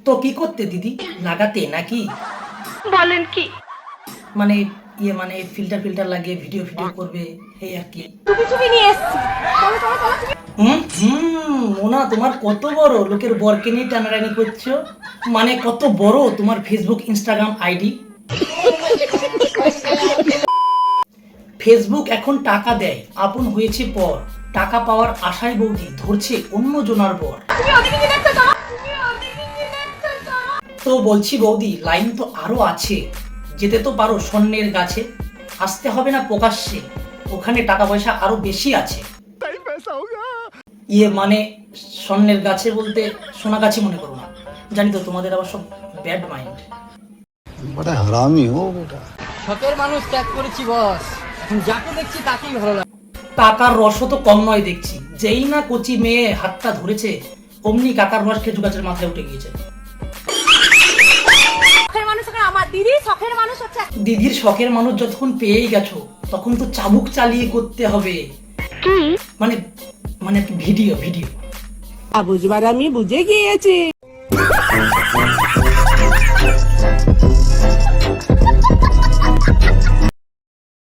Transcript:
তো কি করতে দিদি, লাগাতে নাকি? বলেন কি? মানে মানে ফিল্টার ফিল্টার লাগিয়ে ভিডিও ভিডিও করবে এই আর কি। তুমি তুমি নিয়ে এসেছি। মোনা তোমার কত বড়, লোকের বরকে নিয়ে টানাটানি করছো। মানে কত বড় তোমার ফেসবুক ইনস্টাগ্রাম আইডি। ফেসবুক এখন টাকা দেয়, আপন হয়েছে পর। টাকা পাওয়ার আশায় বৌদি ধরছে অন্য জনার বর। তো বলছি বৌদি, লাইন তো আরো আছে, যেতে তো পারো স্বর্ণের গাছে। আসতে হবে না প্রকাশ্যে, ওখানে টাকা পয়সা আরো বেশি আছে। মানে স্বর্ণের গাছে বলতে সোনা গাছে মনে করো না, জানি তো তোমাদের আবার সব ব্যাড মাইন্ড। বড় হারামি হো বেটা। শখের মানুষ ত্যাগ করেছি বস, এখন যাকে দেখছি তাকেই ভালো লাগে। কাকার রসও তো কম নয় দেখছি, যেই না কচি মেয়ে হাতটা ধরেছে অমনি কাকার রস খেজু গাছের মাথায় উঠে গিয়েছে। আমার দিদি শখের মানুষ হচ্ছে। দিদির শখের মানুষ যতক্ষণ পেয়েই গেছো, তখন তো চাবুক চালিয়ে করতে হবে। কি? মানে মানে ভিডিও ভিডিও। বুঝবার আমি বুঝে গিয়েছি।